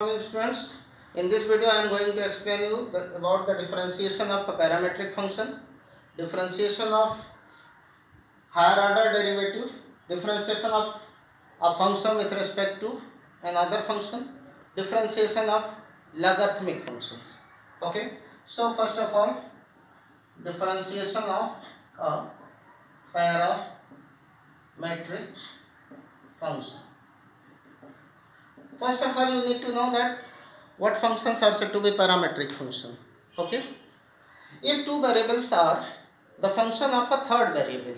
Morning students, in this video I am going to explain you about the differentiation of a parametric function, differentiation of higher order derivative, differentiation of a function with respect to another function, differentiation of logarithmic functions. Okay, so first of all, differentiation of a parametric function. First of all, you need to know that what functions are said to be parametric function. Okay, if two variables are the function of a third variable,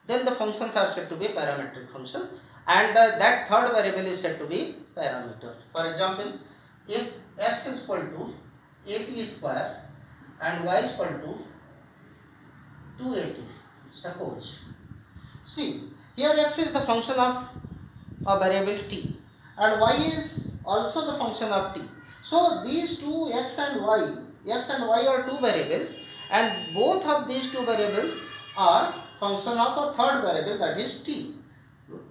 then the functions are said to be parametric function, and that third variable is said to be parameter. For example, if x is equal to 80 square and y is equal to 280, suppose, see here x is the function of a variable t and y is also the function of t. So these two x and y are two variables, and both of these two variables are function of a third variable, that is t.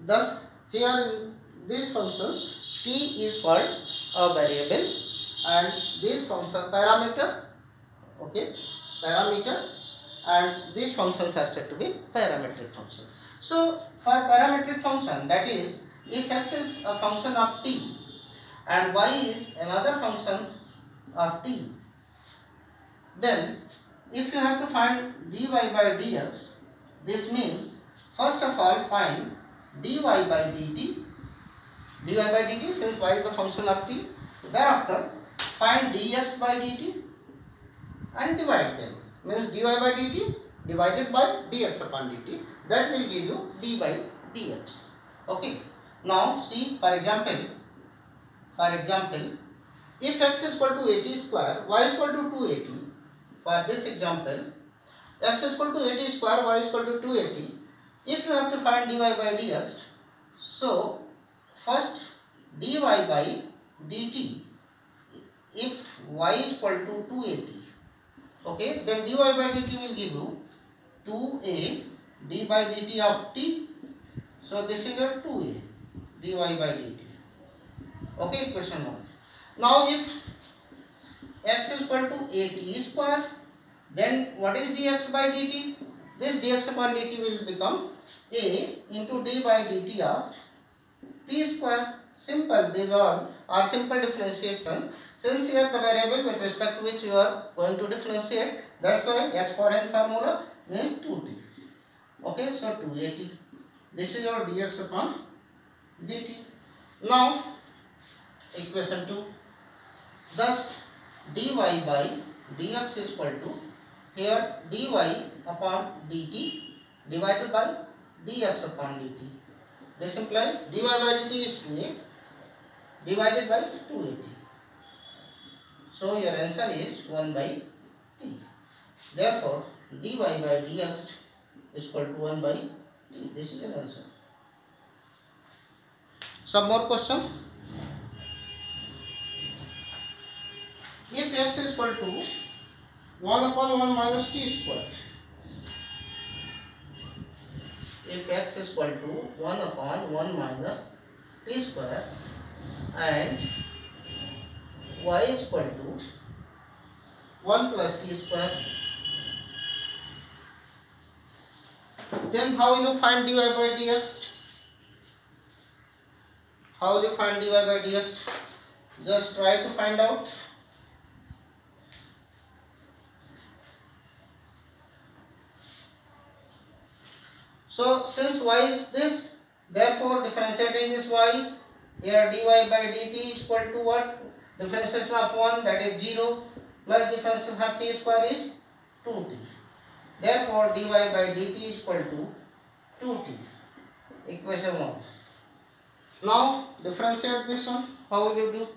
Thus here in these functions t is called a variable and this function parameter, okay, parameter, and these functions are said to be parametric function. So for parametric function, that is, if x is a function of t and y is another function of t, then if you have to find dy by dx, this means first of all find dy by dt, since y is the function of t. Thereafter find dx by dt and divide them, means dy by dt divided by dx upon dt, that will give you d by dx. Okay. Now see, for example, if x is equal to 80 square, y is equal to 280. For this example, x is equal to 80 square, y is equal to 280. If you have to find dy by dx, so first dy by dt, if y is equal to 280, okay, then dy by dt will give you 2a d by dt of t. So this is your 2a dy by dt. Okay, question 1. Now if x is equal to 80 square, then what is dx by dt? This dx upon dt will become a into d by dt of t square. Simple, these all are simple differentiation. Since here the variable with respect to which you are going to differentiate, that's why exponent formula means 2t. Okay, so 280. This is your dx upon dt. Now equation 2. Thus dy by dx is equal to, here dy upon dt divided by dx upon dt. This implies dy by dt is 2a divided by 280. So your answer is 1 by t. Therefore dy by dx is equal to 1 by t. This is your answer. Some more question. If x is equal to 1 upon 1 minus t square, if x is equal to 1 upon 1 minus t square and y is equal to 1 plus t square, then how will you find dy by dx? How will you find dy by dx? Just try to find out. So since y is this, therefore differentiating this y, here dy by dt is equal to what? Differentiation of 1, that is 0, plus differentiation of t square is 2t. Therefore dy by dt is equal to 2t. Equation 1. Now differentiate this one. How will you do?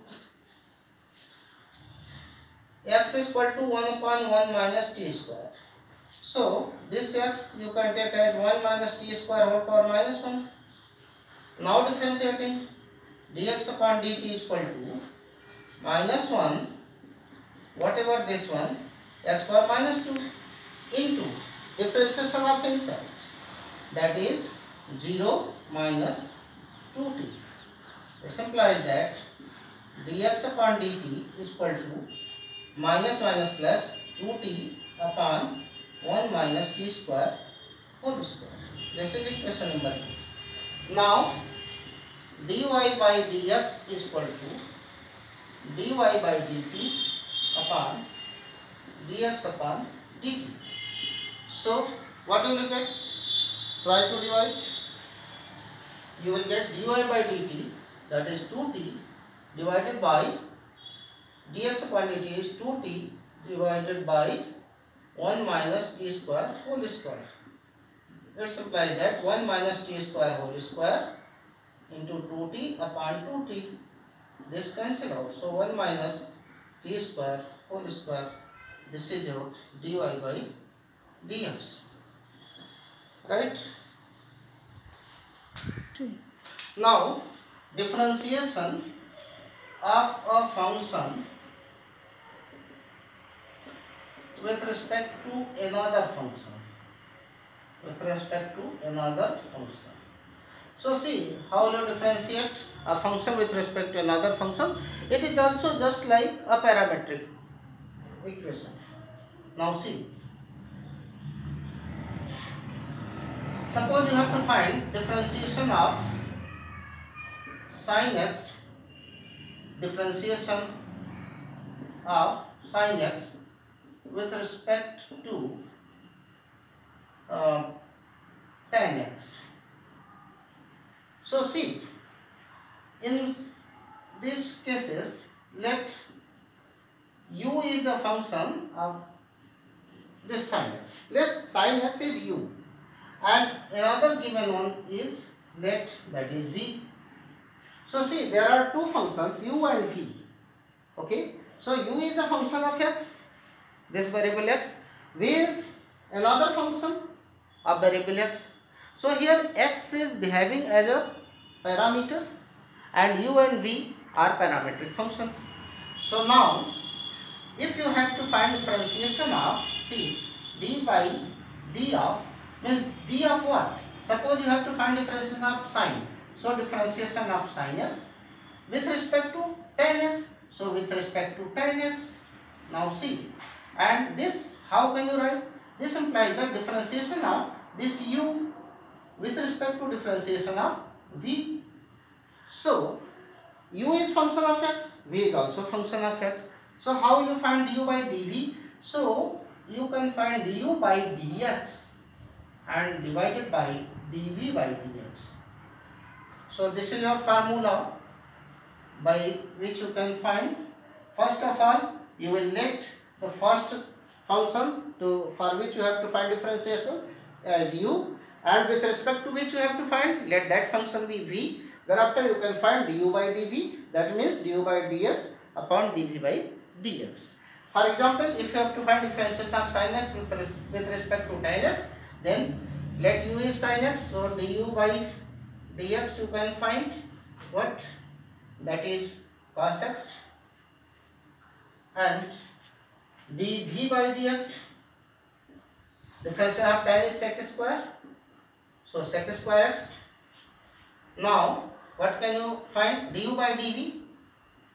X is equal to 1 upon 1 minus t square. So this x you can take as 1 minus t square whole power minus 1. Now differentiating, dx upon dt is equal to minus 1, whatever this one, x power minus 2 into differentiation of inside, that is 0 minus 2t. It implies that dx upon dt is equal to minus minus plus 2t upon 1 minus t square whole square. This is equation number 2. Now dy by dx is equal to dy by dt upon dx upon dt. So what you will get? Try to divide. You will get dy by dt, that is 2t divided by dx upon dt is 2t divided by 1 minus t square whole square. It implies that 1 minus t square whole square into 2t upon 2t. This cancel out. So 1 minus t square whole square. This is your dy by dx. Right? Now differentiation of a function with respect to another function. With respect to another function. So see how you differentiate a function with respect to another function. It is also just like a parametric equation. Now see. Suppose you have to find differentiation of sin x, differentiation of sin x with respect to tan x. So see, in these cases, let u is a function of this sin x. Let sin x is u, and another given one is let that is v. So see, there are two functions u and v. Okay, so u is a function of x, this variable x. V is another function of variable x. So here x is behaving as a parameter and u and v are parametric functions. So now if you have to find differentiation of, see, d by d of, means d of what? Suppose you have to find differentiation of sine. So differentiation of sin x with respect to tan x. So with respect to tan x. Now see, and this how can you write? This implies the differentiation of this u with respect to differentiation of v. So u is function of x, v is also function of x. So how will you find du by dv? So you can find du by dx and divided by dv by dx. So this is your formula by which you can find. First of all, you will let the first function for which you have to find differentiation as u, and with respect to which you have to find, let that function be v. Thereafter you can find du by dv, that means du by dx upon dv by dx. For example, if you have to find differentiation of sin x with respect to tan x, then let u is sin x, so du by dx you can find what? That is cos x, and dv by dx, differentiation of tan is sec square, so sec square x. Now what can you find? Du by dv,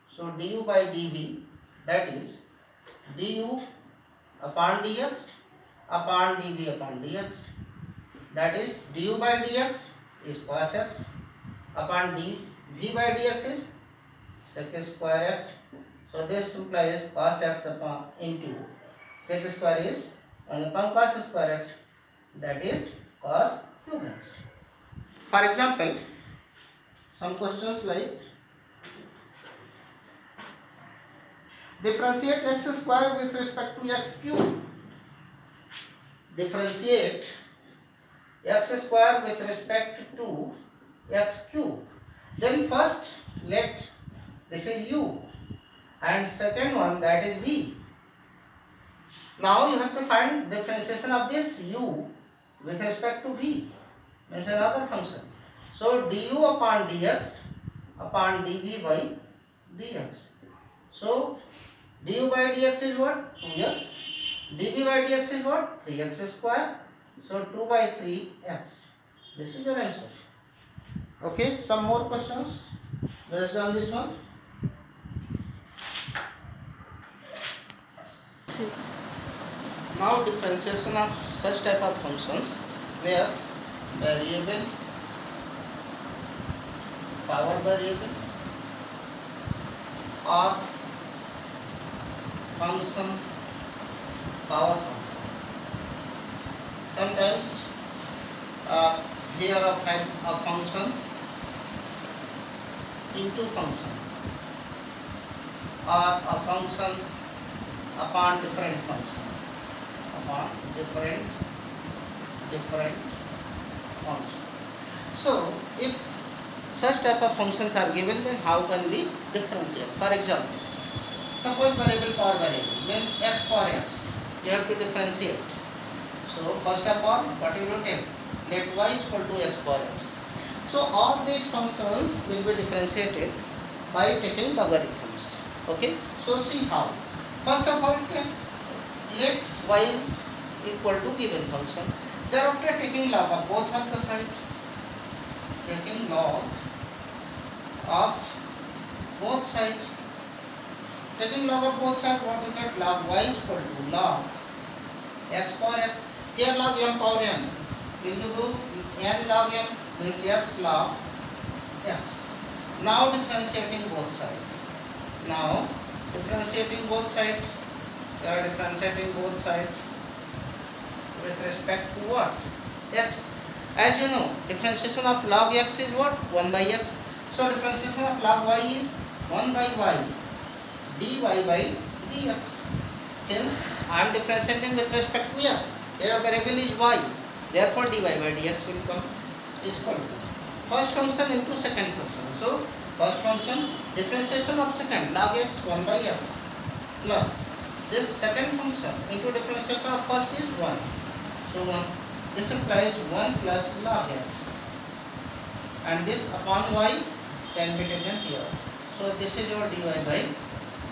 so du by dv, that is du upon dx upon dv upon dx, that is du by dx is cos x upon dv by dx is sec square x. So this implies cos x upon into sec square is 1 upon cos square x, that is cos cube x. For example, some questions like differentiate x square with respect to x cube. Differentiate x square with respect to x cube. Then first let this is u and second one that is v. Now you have to find differentiation of this u with respect to v, means another function. So du upon dx upon dv by dx. So du by dx is what? 2x. dv by dx is what? 3x square. So 2 by 3x. This is your answer. Okay, some more questions based on this one. Now differentiation of such type of functions where variable, power variable, or function, power function. Sometimes here a function into function, or a function upon different function, upon different function. So if such type of functions are given, then how can we differentiate? For example, suppose variable power variable means x power x, you have to differentiate. So first of all, what you will take? Let y is equal to x power x. So all these functions will be differentiated by taking logarithms. Okay. So see how. First of all, let y is equal to given function. Thereafter, taking log of both of the side. Taking log of both sides. Taking log of both sides, what you get? Log y is equal to log x power x. Here log m power n. Will you do n log m means x log x. Now differentiating both sides. Now differentiating both sides. You are differentiating both sides with respect to what? X. As you know, differentiation of log x is what? 1 by x. So differentiation of log y is 1 by y dy by dx. Since I am differentiating with respect to x, their variable is y, therefore dy by dx will come is equal to first function into second function. So first function differentiation of second log x 1 by x plus this second function into differentiation of first is 1. So 1. This implies 1 plus log x, and this upon y can be taken here. So this is your dy by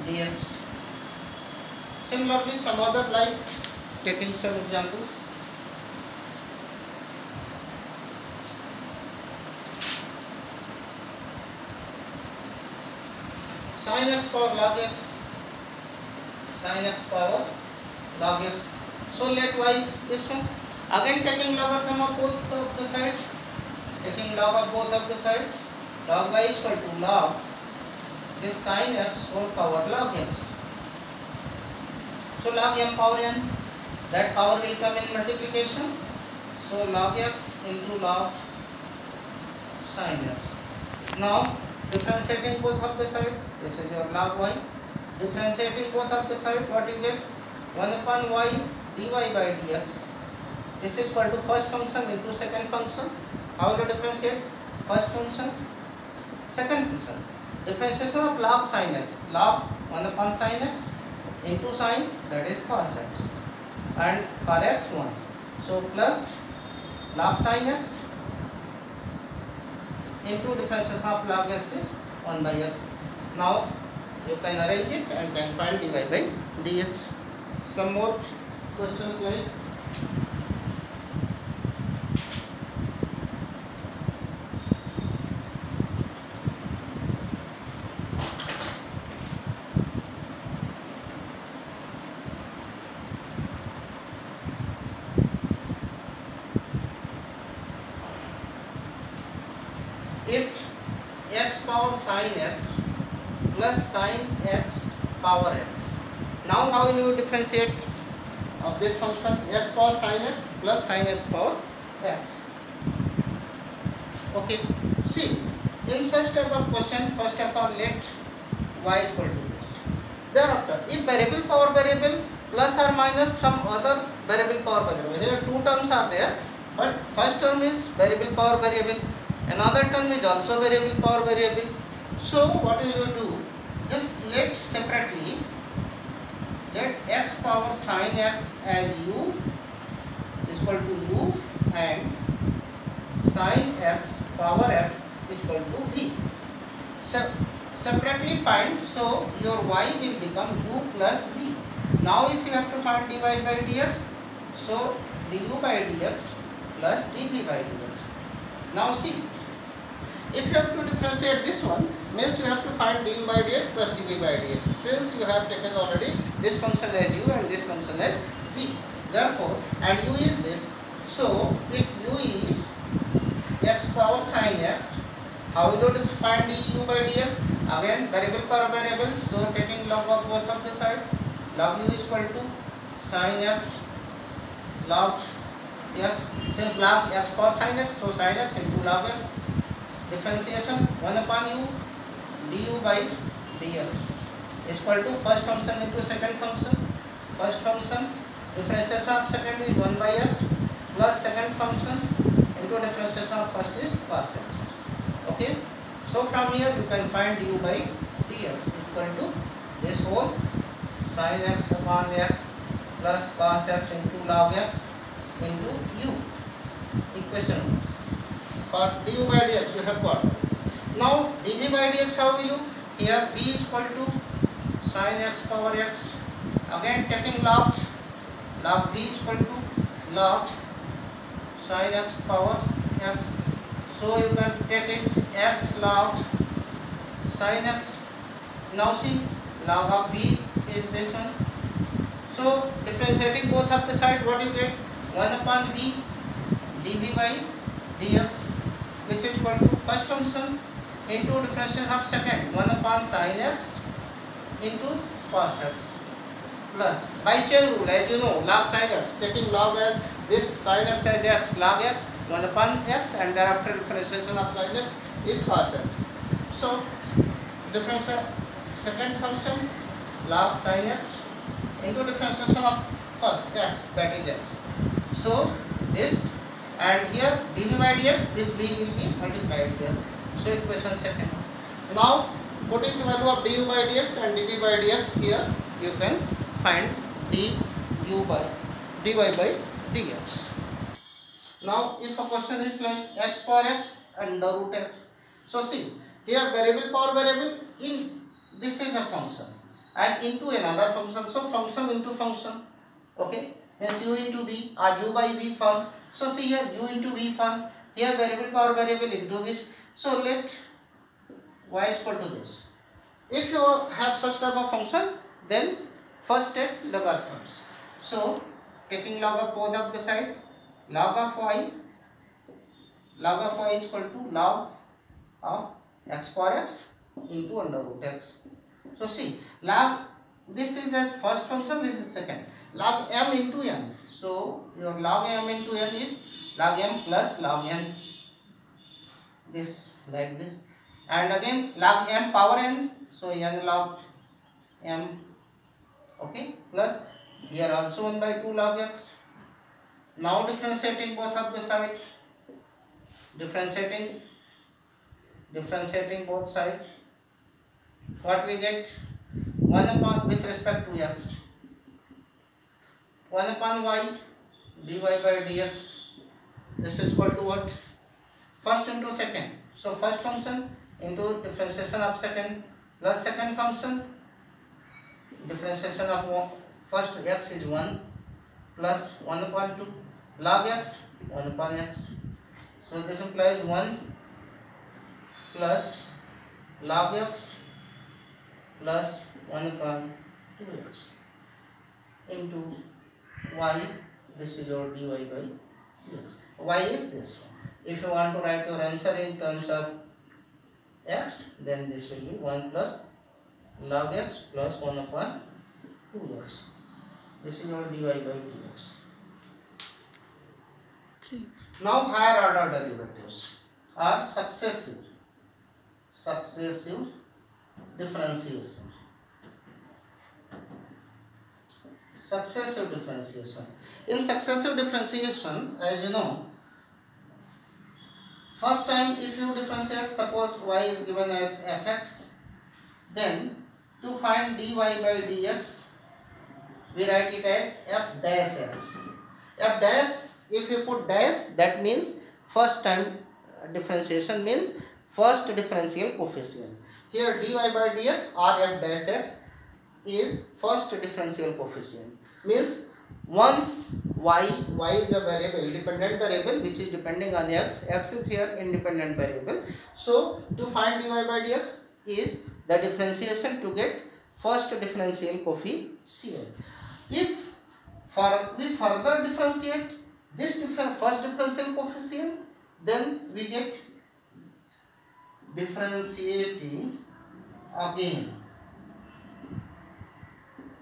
dx. Similarly, some other like taking some examples. Sin x power log x, sin x power log x. So let y is this one. Again taking logarithm of both of the side, taking log of both of the side, log y is equal to log this sin x whole power log x. So log m power n, that power will come in multiplication. So log x into log sin x. Now differentiating both of the side, this is your log y. Differentiating both of the side, what you get? 1 upon y dy by dx. This is equal to first function into second function. How will you differentiate? First function, second function. Differentiation of log sin x, log 1 upon sin x into sin, that is cos x, and for x 1. So plus log sin x into differentiation of log x is 1 by x. Now you can arrange it and can find dy by dx. Some more questions like if x power sin x plus sin x power x. Now how will you differentiate of this function? X power sin x plus sin x power x. Okay, see, in such type of question, first of all let y is equal to this. Thereafter, if variable power variable plus or minus some other variable power variable, here two terms are there, but first term is variable power variable, another term is also variable power variable. So what will you do? Just let separately, let x power sin x as u is equal to u and sin x power x is equal to v. So separately find, so your y will become u plus v. Now if you have to find dy by dx, so du by dx plus dv by dx. Now see, if you have to differentiate this one, means you have to find du by dx plus dv by dx. Since you have taken already this function as u and this function as v, Therefore, and u is this. So if u is x power sin x, how will you find du by dx? Again, variable per variable. So taking log of both of the side, log u is equal to sin x log x. Since log x power sin x, so sin x into log x. Differentiation 1 upon u du by dx is equal to first function into second function. First function differentiation of second is 1 by x plus second function into differentiation of first is cos x. Okay. So from here you can find du by dx is equal to this whole sin x upon x plus cos x into log x into u. Equation for du by dx you have got. Now dv by dx how will you? Here v is equal to sin x power x. Again taking log v is equal to log sin x power x. So you can take it x log sin x. Now see log of v is this one. So differentiating both of the side, what you get? 1 upon v dv by dx. This is equal to first function into differentiation of second 1 upon sin x into cos x plus by chain rule, as you know, log sin x, taking log as this sin x as x, log x 1 upon x, and thereafter differentiation of sin x is cos x. So differentiation second function log sin x into differentiation of first x, that is x. So this, and here dv by dx, this v will be multiplied here. So equation second. Now putting the value of du by dx and dv by dx here, you can find du by dy by dx. Now if a question is like x power x and the root x, so see here variable power variable, in this is a function and into another function, so function into function. Okay, means u into v or u by v form. So see here u into v form, here variable power variable into this. So let y is equal to this. If you have such type of function, then first take logarithms. So taking log of both of the side, log of y is equal to log of x power x into under root x. So see log, this is a first function, this is second, log m into n. So your log m into n is log m plus log n, this like this, and again log m power n, so n log m. Okay, plus here also 1 by 2 log x. Now differentiating both of the side, differentiating both sides, what we get? 1 upon, with respect to x, 1 upon y dy by dx. This is equal to what? First into second. So first function into differentiation of second plus second function differentiation of first x is 1 plus 1 upon 2 log x 1 upon x. So this implies 1 plus log x plus 1 upon 2x into y. This is your dy by dx. Y is this one. If you want to write your answer in terms of x, then this will be 1 plus log x plus 1 upon 2x. This is your dy by dx. 3. Now higher order derivatives are successive differentiation. Successive differentiation. In successive differentiation, as you know, first time if you differentiate, suppose y is given as fx, then to find dy by dx, we write it as f dash x. F dash, if you put dash, that means first time differentiation means first differential coefficient. Here dy by dx or f dash x is first differential coefficient. Means once y is a variable, dependent variable which is depending on x is here independent variable. So to find dy by dx is the differentiation to get first differential coefficient. If we further differentiate this first differential coefficient, then we get differentiating again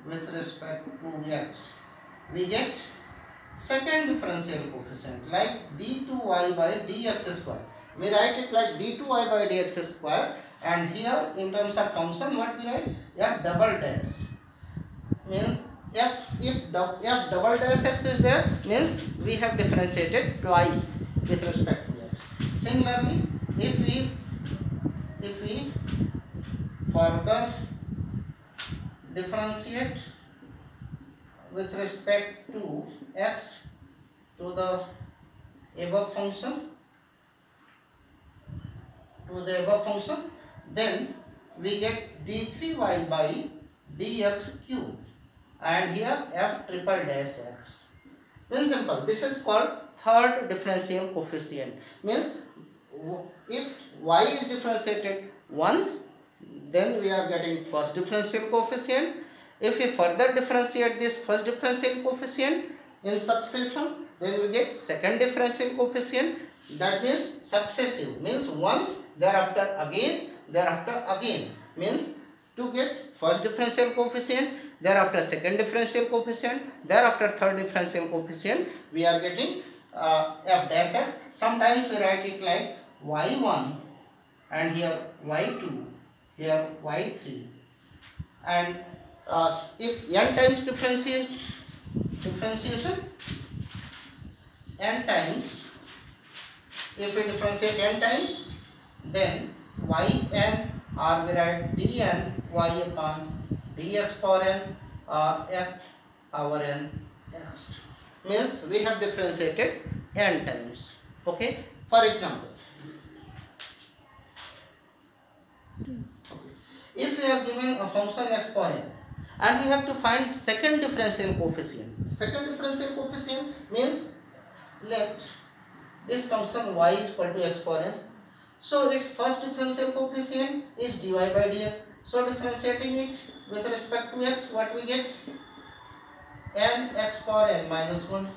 with respect to x. We get second differential coefficient like d2y by dx square. We write it like d2y by dx square, and here in terms of function what we write? F double dash means if double dash x is there, means we have differentiated twice with respect to x. Similarly, if we further differentiate with respect to x to the above function, then we get d3y by dx cube, and here f triple dash x. Very simple. This is called third differential coefficient. Means if y is differentiated once, then we are getting first differential coefficient. If we further differentiate this first differential coefficient in succession, then we get second differential coefficient. That means successive, means once, thereafter again, means to get first differential coefficient, thereafter second differential coefficient, thereafter third differential coefficient, we are getting f dash x. Sometimes we write it like y1, and here y2, here y3, and if n times differentiation, n times, if we differentiate n times, then yn, or we write dn y upon dx power n, or f power n x. Means we have differentiated n times. Okay. For example, if we are given a function x power n, and we have to find second differential coefficient. Second differential coefficient means let this function y is equal to x power n. So its first differential coefficient is dy by dx. So differentiating it with respect to x, what we get? N x power n minus 1.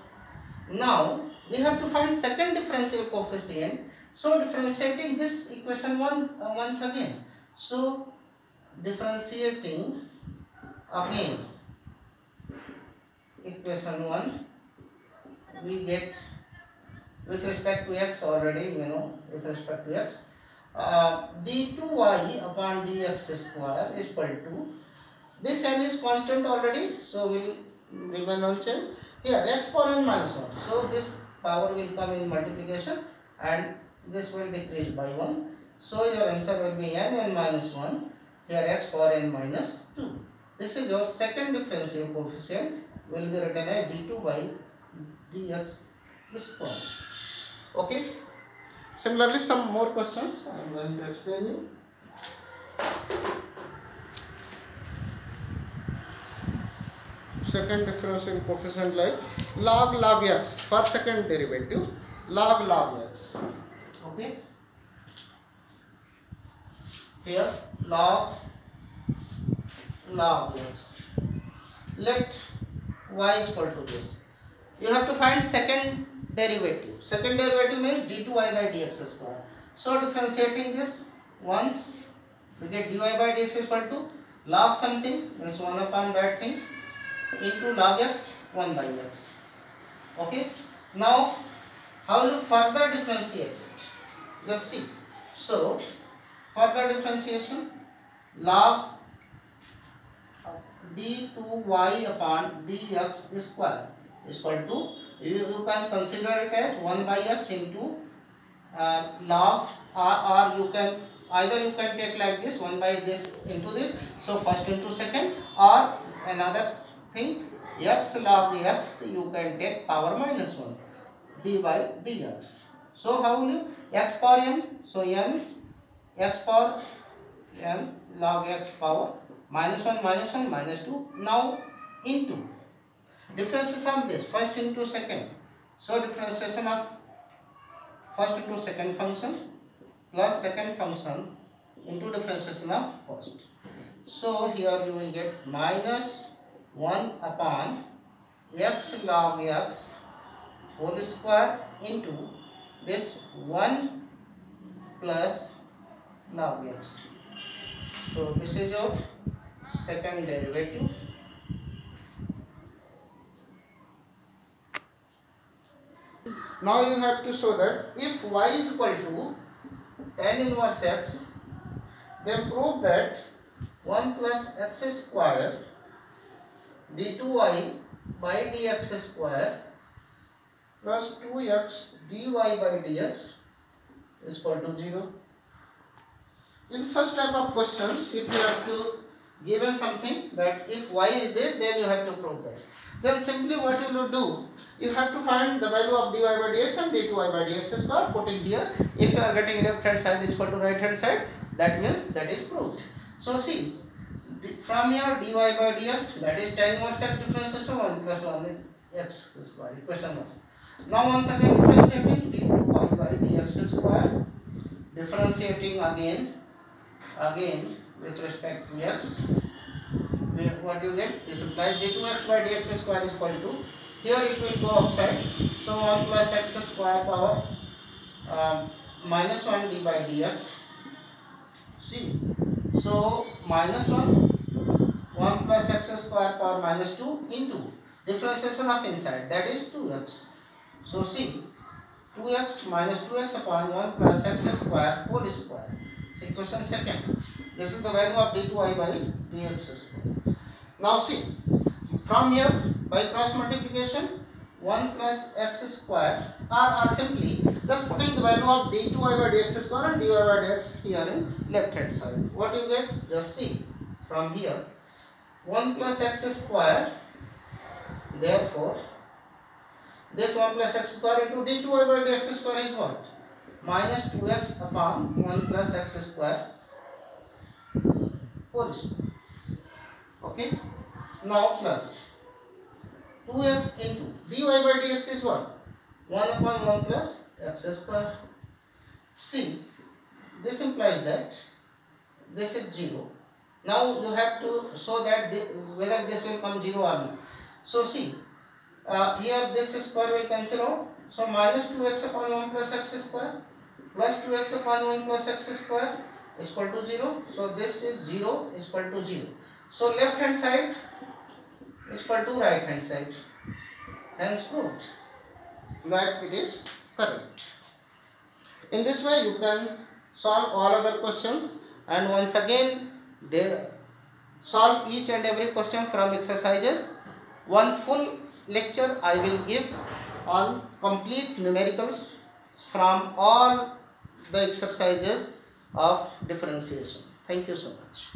Now we have to find second differential coefficient. So differentiating this equation once again. So differentiating again equation 1, we get with respect to x, already we know with respect to x, d2y upon dx square is equal to, this n is constant already, so we will remain unchanged. Here x power n minus 1, so this power will come in multiplication and this will decrease by 1. So your answer will be n minus 1, here x power n minus 2. This is your second differential coefficient, will be written as d2 by dx square. Okay. Similarly, some more questions I am going to explain you. Second differential coefficient like log x for second derivative, log x. Okay. Here log x. Let y is equal to this. You have to find second derivative. Second derivative means d2y by dx square. So differentiating this once, we get dy by dx is equal to log something, means 1 upon that thing, into log x 1 by x. Okay. Now how will you further differentiate it? Just see. So further differentiation, log d2y upon dx square is equal to, you can consider it as 1 by x into log, or you can either you can take like this, 1 by this into this, so first into second, or another thing, x log x you can take power minus 1 d by dx. So how will you, x power n, so n x power n log x power minus 1 minus 2, now into differentiation of this first into second. So differentiation of first into second function plus second function into differentiation of first. So here you will get minus 1 upon x log x whole square into this 1 plus log x. So this is your second derivative. Now you have to show that if y is equal to tan inverse x, then prove that 1 plus x square d2y by dx square plus 2x dy by dx is equal to 0. In such type of questions, if you have to given something that if y is this, then you have to prove that. Then simply what you will do, you have to find the value of dy by dx and d2y by dx square, put it here. If you are getting left hand side is equal to right hand side, that means that is proved. So see, from here dy by dx, that is tan inverse x differentiation 1 plus 1 x square, equation 1. Now once again differentiating d2y by dx square, differentiating again with respect to x, what you get? This implies d2x by dx square is equal to, here it will go outside, so 1 plus x square power minus 1 d by dx. See, so minus 1 plus x square power minus 2 into differentiation of inside, that is 2x. So see, 2x minus 2x upon 1 plus x square whole square. So equation second. This is the value of d2y by dx square. Now see, from here by cross multiplication 1 plus x square or simply just putting the value of d2y by dx square and dy by dx here in left hand side. What you get? Just see, from here 1 plus x square, therefore this 1 plus x square into d2y by dx square is what? Minus 2x upon 1 plus x square whole square. Okay. Now plus 2x into dy by dx is what? 1 upon 1 plus x square. See, this implies that this is 0. Now you have to show that whether this will come 0 or not. So see, here this square will cancel out. So minus 2x upon 1 plus x square plus 2x upon 1 plus x square is equal to 0. So this is 0 is equal to 0. So left hand side is equal to right hand side. Hence proved that it is correct. In this way you can solve all other questions, and once again solve each and every question from exercises. One full lecture I will give on complete numericals from all the exercises of differentiation. Thank you so much.